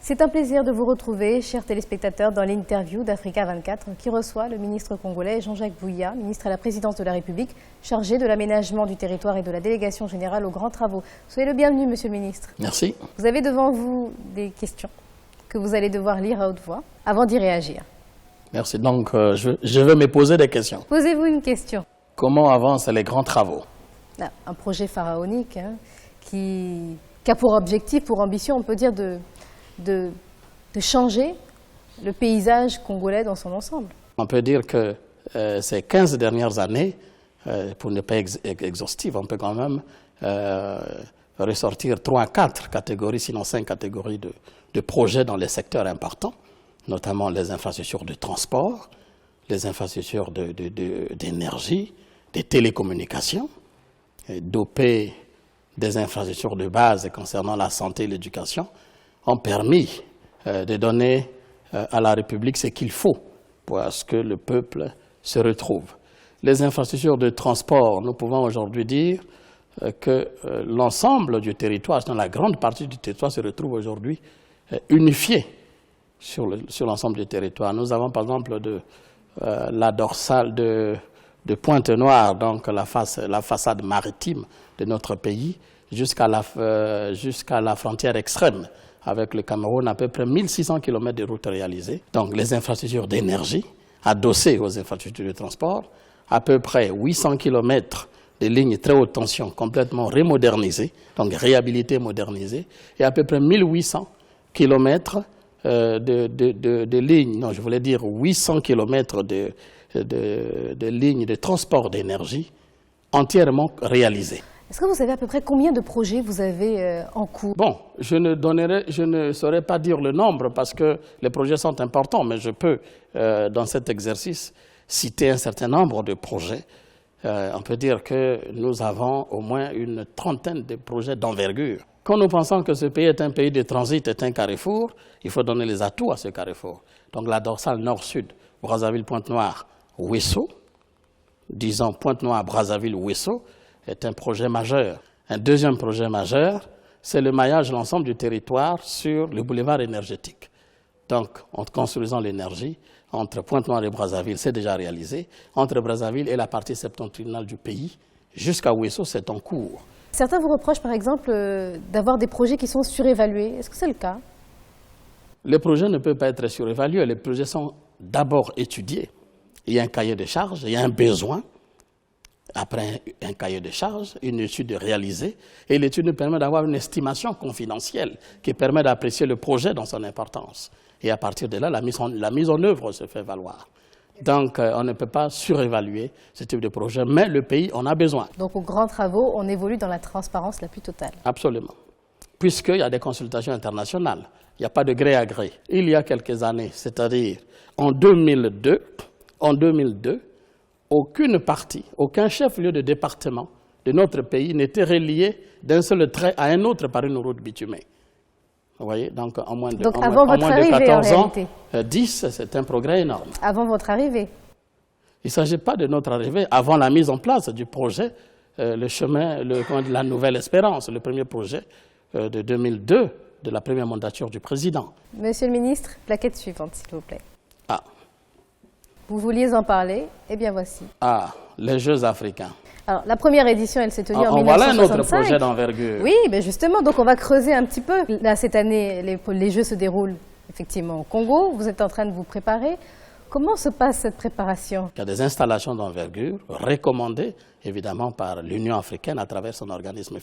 C'est un plaisir de vous retrouver, chers téléspectateurs, dans l'interview d'Africa 24 qui reçoit le ministre congolais Jean-Jacques Bouya, ministre à la présidence de la République, chargé de l'aménagement du territoire et de la délégation générale aux grands travaux. Soyez le bienvenu, monsieur le ministre. Merci. Vous avez devant vous des questions que vous allez devoir lire à haute voix avant d'y réagir. Merci. Donc, je vais me poser des questions. Posez-vous une question. Comment avancent les grands travaux? Là, un projet pharaonique qui a pour objectif, pour ambition, on peut dire, de changer le paysage congolais dans son ensemble. On peut dire que ces 15 dernières années, pour ne pas être exhaustive, on peut quand même ressortir 3 à 4 catégories, sinon 5 catégories de projets dans les secteurs importants, notamment les infrastructures de transport, les infrastructures d'énergie, des télécommunications, doper des infrastructures de base concernant la santé et l'éducation, ont permis de donner à la République ce qu'il faut pour que le peuple se retrouve. Les infrastructures de transport, nous pouvons aujourd'hui dire que l'ensemble du territoire, dans la grande partie du territoire, se retrouve aujourd'hui unifié sur l'ensemble du territoire. Nous avons par exemple la dorsale de Pointe-Noire, donc la façade maritime de notre pays, jusqu'à la frontière extrême avec le Cameroun, à peu près 1600 km de routes réalisées. Donc les infrastructures d'énergie, adossées aux infrastructures de transport, à peu près 800 km de lignes très haute tension complètement remodernisées, donc réhabilitées, modernisées, et à peu près 1800 km de lignes, non, je voulais dire 800 km de lignes de transport d'énergie entièrement réalisées. Est-ce que vous savez à peu près combien de projets vous avez en cours? Bon, je ne saurais pas dire le nombre parce que les projets sont importants, mais je peux, dans cet exercice, citer un certain nombre de projets. On peut dire que nous avons au moins une trentaine de projets d'envergure. Quand nous pensons que ce pays est un pays de transit, est un carrefour, il faut donner les atouts à ce carrefour. Donc la dorsale nord-sud, Brazzaville-Pointe-Noire, Ouesso, disons Pointe-Noire, Brazzaville-Ouesso, est un projet majeur. Un deuxième projet majeur, c'est le maillage de l'ensemble du territoire sur le boulevard énergétique. Donc, en construisant l'énergie, entre Pointe-Noire et Brazzaville, c'est déjà réalisé. Entre Brazzaville et la partie septentrionale du pays, jusqu'à Ouesso, c'est en cours. Certains vous reprochent, par exemple, d'avoir des projets qui sont surévalués. Est-ce que c'est le cas? Les projets ne peuvent pas être surévalués. Les projets sont d'abord étudiés. Il y a un cahier de charges, il y a un besoin. Après un cahier de charges, une étude réalisée, et l'étude nous permet d'avoir une estimation confidentielle qui permet d'apprécier le projet dans son importance. Et à partir de là, la mise en œuvre se fait valoir. Donc, on ne peut pas surévaluer ce type de projet, mais le pays en a besoin. Donc, aux grands travaux, on évolue dans la transparence la plus totale. Absolument. Puisqu'il y a des consultations internationales, il n'y a pas de gré à gré. Il y a quelques années, c'est-à-dire en 2002, aucune partie, aucun chef-lieu de département de notre pays n'était relié d'un seul trait à un autre par une route bitumée. Vous voyez, donc en moins de 14 ans, 10, c'est un progrès énorme. Avant votre arrivée? Il ne s'agit pas de notre arrivée. Avant la mise en place du projet, le chemin, la Nouvelle Espérance, le premier projet de 2002, de la première mandature du président. Monsieur le ministre, plaquette suivante, s'il vous plaît. Ah. Vous vouliez en parler, eh bien voici. Ah, les Jeux africains. Alors, la première édition, elle s'est tenue en 1965. Voilà un autre projet d'envergure. Oui, mais justement, donc on va creuser un petit peu. Là, cette année, les Jeux se déroulent effectivement au Congo. Vous êtes en train de vous préparer. Comment se passe cette préparation? Il y a des installations d'envergure recommandées, évidemment, par l'Union africaine à travers son organisme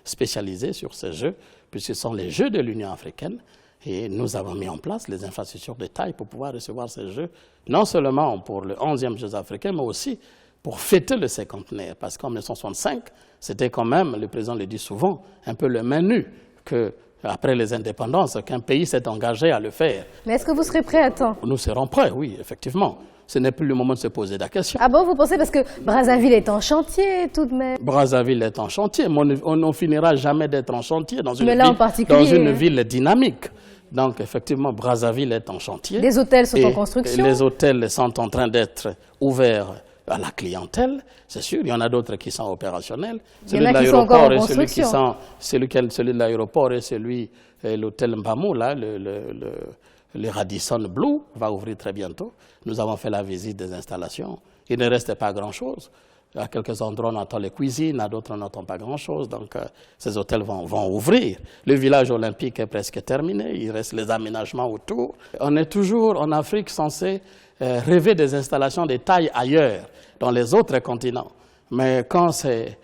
spécialisé sur ces Jeux, puisque ce sont les Jeux de l'Union africaine. Et nous avons mis en place les infrastructures de taille pour pouvoir recevoir ces Jeux, non seulement pour le 11e Jeux africains, mais aussi pour fêter le cinquantenaire. Parce qu'en 1965, c'était quand même, le président le dit souvent, un peu le menu qu'après les indépendances, qu'un pays s'est engagé à le faire. Mais est-ce que vous serez prêt à temps? Nous serons prêts, oui, effectivement. Ce n'est plus le moment de se poser la question. Ah bon, vous pensez parce que Brazzaville est en chantier tout de même? Brazzaville est en chantier, mais on ne finira jamais d'être en chantier dans une ville dynamique. Donc, effectivement, Brazzaville est en chantier. Les hôtels sont en construction. Les hôtels sont en train d'être ouverts à la clientèle, c'est sûr. Il y en a d'autres qui sont opérationnels. Il y en a qui sont encore en construction. Celui de l'aéroport et celui, l'hôtel Mbamou, là, le Radisson Blu, va ouvrir très bientôt. Nous avons fait la visite des installations. Il ne reste pas grand-chose. À quelques endroits, on entend les cuisines, à d'autres, on n'entend pas grand-chose. Donc, ces hôtels vont ouvrir. Le village olympique est presque terminé. Il reste les aménagements autour. On est toujours, en Afrique, censé rêver des installations de taille ailleurs, dans les autres continents. Mais quand c'est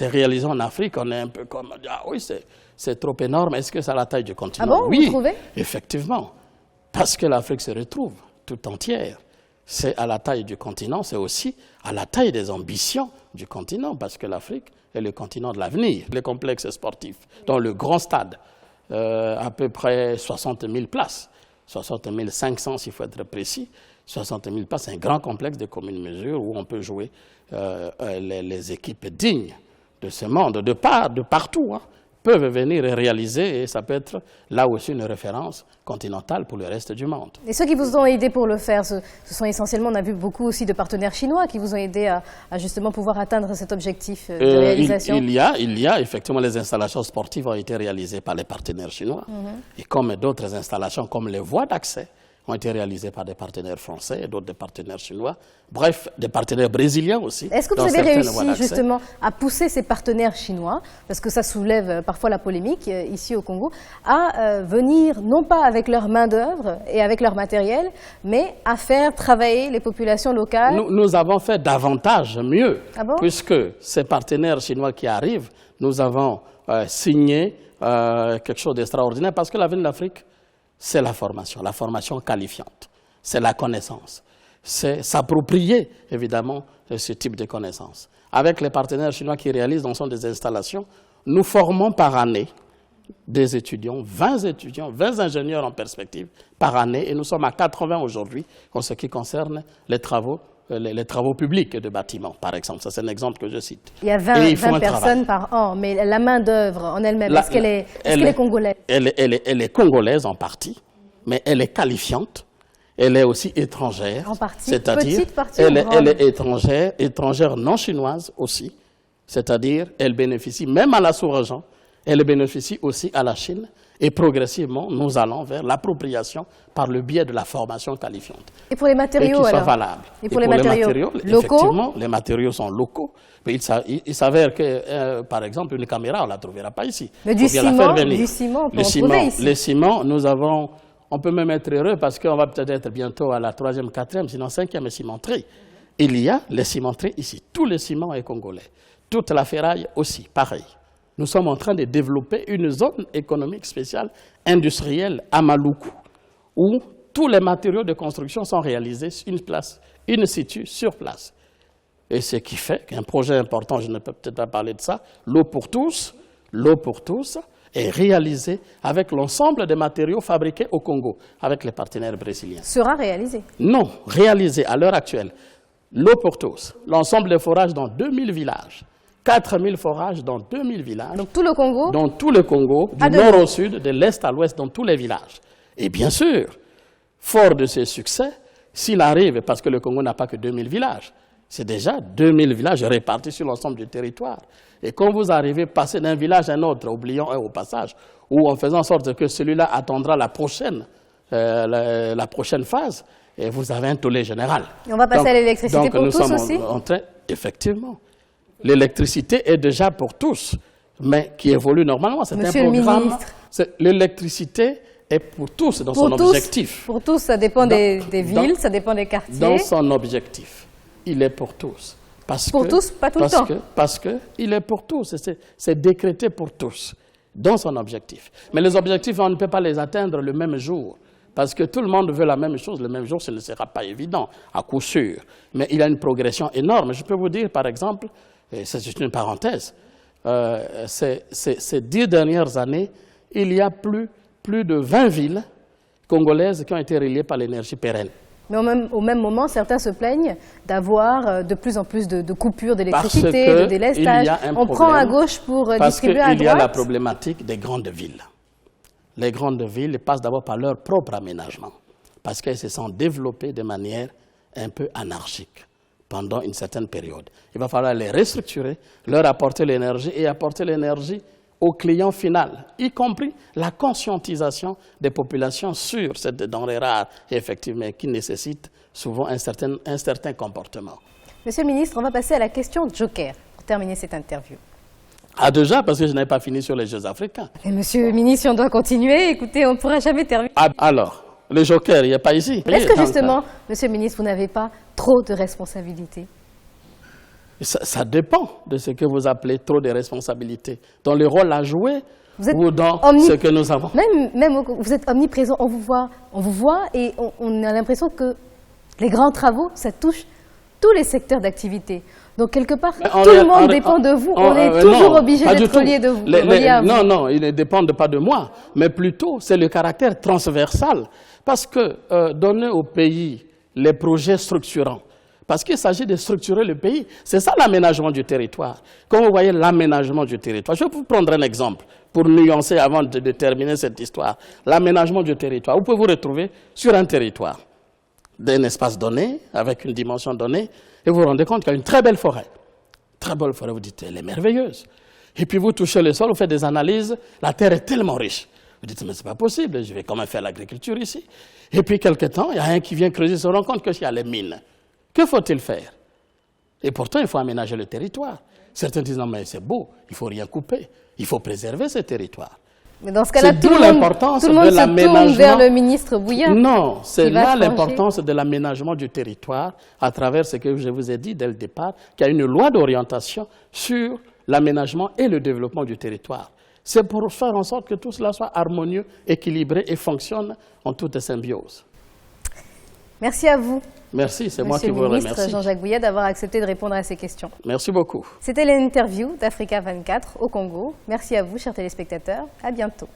réalisé en Afrique, on est un peu comme, ah oui, c'est trop énorme. Est-ce que c'est à la taille du continent? Ah bon, oui, vous trouvez? Effectivement. Parce que l'Afrique se retrouve tout entière. C'est à la taille du continent, c'est aussi à la taille des ambitions du continent, parce que l'Afrique est le continent de l'avenir. Les complexes sportifs, dans le grand stade, à peu près 60 000 places, 60 500 s'il faut être précis, 60 000 places, c'est un grand complexe de commune mesure où on peut jouer les équipes dignes de ce monde, de partout, hein, peuvent venir et réaliser, et ça peut être là aussi une référence continentale pour le reste du monde. Et ceux qui vous ont aidé pour le faire, ce sont essentiellement, on a vu beaucoup aussi de partenaires chinois qui vous ont aidé à justement pouvoir atteindre cet objectif de réalisation. Il y a effectivement les installations sportives ont été réalisées par les partenaires chinois, et comme d'autres installations, comme les voies d'accès, ont été réalisées par des partenaires français et d'autres des partenaires chinois, bref, des partenaires brésiliens aussi. Est-ce que vous avez réussi justement à pousser ces partenaires chinois, parce que ça soulève parfois la polémique ici au Congo, à venir non pas avec leur main-d'œuvre et avec leur matériel, mais à faire travailler les populations locales? Nous avons fait davantage mieux, puisque ces partenaires chinois qui arrivent, nous avons signé quelque chose d'extraordinaire, parce que l'avenir de l'Afrique, c'est la formation qualifiante, c'est la connaissance, c'est s'approprier évidemment ce type de connaissances. Avec les partenaires chinois qui réalisent des installations, nous formons par année des étudiants, 20 ingénieurs en perspective par année, et nous sommes à 80 aujourd'hui en ce qui concerne les travaux publics de bâtiments, par exemple. Ça, c'est un exemple que je cite. Il y a 20 personnes par an, mais la main-d'œuvre en elle-même, est-ce qu'elle est congolaise? Elle est congolaise en partie, mais elle est qualifiante. Elle est aussi étrangère. En partie, c'est-à-dire, petite partie elle est étrangère non chinoise aussi. C'est-à-dire, elle bénéficie, même à la sous-région, elle bénéficie aussi à la Chine. Et progressivement, nous allons vers l'appropriation par le biais de la formation qualifiante. Et pour les matériaux, qui sont valables. Et pour les matériaux locaux? Effectivement, les matériaux sont locaux. Mais il s'avère que, par exemple, une caméra, on ne la trouvera pas ici. Mais du ciment, on peut en trouver ici. Le ciment, on peut même être heureux parce qu'on va peut-être être bientôt à la 3e, 4e, sinon 5e cimenterie. Il y a les cimenteries ici. Tout le ciment est congolais. Toute la ferraille aussi, pareil. Nous sommes en train de développer une zone économique spéciale industrielle à Maluku, où tous les matériaux de construction sont réalisés in situ, sur place. Et ce qui fait qu'un projet important, je ne peux peut-être pas parler de ça, l'eau pour tous, est réalisé avec l'ensemble des matériaux fabriqués au Congo, avec les partenaires brésiliens. Sera réalisé? Non, réalisé à l'heure actuelle. L'eau pour tous, l'ensemble des forages dans 2000 villages. 4000 forages dans 2000 villages. Donc tout le Congo? Dans tout le Congo, du nord au sud, de l'est à l'ouest, dans tous les villages. Et bien sûr, fort de ce succès, s'il arrive, parce que le Congo n'a pas que 2000 villages, c'est déjà 2000 villages répartis sur l'ensemble du territoire. Et quand vous arrivez, passer d'un village à un autre, oubliant un au passage, ou en faisant en sorte que celui-là attendra la prochaine phase, et vous avez un tollé général. Et on va passer à l'électricité pour tous aussi? Effectivement. L'électricité est déjà pour tous, mais qui évolue normalement. C'est un programme. L'électricité est pour tous dans son objectif. Pour tous, ça dépend des villes, ça dépend des quartiers. Dans son objectif, il est pour tous. Tous, pas tout le temps. Parce qu'il est pour tous, c'est décrété pour tous, dans son objectif. Mais les objectifs, on ne peut pas les atteindre le même jour. Parce que tout le monde veut la même chose, le même jour, ce ne sera pas évident, à coup sûr. Mais il y a une progression énorme. Je peux vous dire, par exemple, et c'est juste une parenthèse, ces 10 dernières années, il y a plus de 20 villes congolaises qui ont été reliées par l'énergie pérenne. Mais au même moment, certains se plaignent d'avoir de plus en plus de coupures d'électricité, de délestage. On prend à gauche pour distribuer à droite. Parce qu'il y a la problématique des grandes villes. Les grandes villes passent d'abord par leur propre aménagement, parce qu'elles se sont développées de manière un peu anarchique. pendant une certaine période. Il va falloir les restructurer, leur apporter l'énergie et apporter l'énergie au client final, y compris la conscientisation des populations sur cette denrée rare et effectivement qui nécessite souvent un certain comportement. Monsieur le ministre, on va passer à la question Joker pour terminer cette interview. Ah déjà, parce que je n'ai pas fini sur les Jeux africains. Et monsieur le ministre, si on doit continuer, écoutez, on ne pourra jamais terminer. Ah, alors, le Joker, il n'y a pas ici. Est-ce que justement, monsieur le ministre, vous n'avez pas trop de responsabilités? Ça dépend de ce que vous appelez trop de responsabilités. Dans le rôle à jouer ou dans ce que nous avons. Même vous êtes omniprésent, on vous voit et on a l'impression que les grands travaux, ça touche tous les secteurs d'activité. Donc quelque part, tout le monde dépend de vous. On est toujours obligé d'être relié de vous. Non, ils ne dépendent pas de moi, mais plutôt c'est le caractère transversal. Parce que donner au pays les projets structurants, parce qu'il s'agit de structurer le pays. C'est ça l'aménagement du territoire. Quand vous voyez l'aménagement du territoire, je vais vous prendre un exemple pour nuancer avant de terminer cette histoire. L'aménagement du territoire, vous pouvez vous retrouver sur un territoire d'un espace donné, avec une dimension donnée, et vous vous rendez compte qu'il y a une très belle forêt. Très belle forêt, vous dites, elle est merveilleuse. Et puis vous touchez le sol, vous faites des analyses, la terre est tellement riche. Vous dites, mais c'est pas possible, je vais quand même faire l'agriculture ici. Et puis quelque temps, il y a un qui vient creuser, se rend compte qu'il y a les mines. Que faut-il faire? Et pourtant, il faut aménager le territoire. Certains disent, non, mais c'est beau, il ne faut rien couper, il faut préserver ce territoire. Mais dans ce cas-là, tout le monde se tourne vers le ministre Bouya. Non, c'est là l'importance de l'aménagement du territoire à travers ce que je vous ai dit dès le départ, qu'il y a une loi d'orientation sur l'aménagement et le développement du territoire. C'est pour faire en sorte que tout cela soit harmonieux, équilibré et fonctionne en toute symbiose. Merci à vous. Merci, c'est moi qui vous remercie. Monsieur le ministre Jean-Jacques Bouya d'avoir accepté de répondre à ces questions. Merci beaucoup. C'était l'interview d'Africa 24 au Congo. Merci à vous, chers téléspectateurs. À bientôt.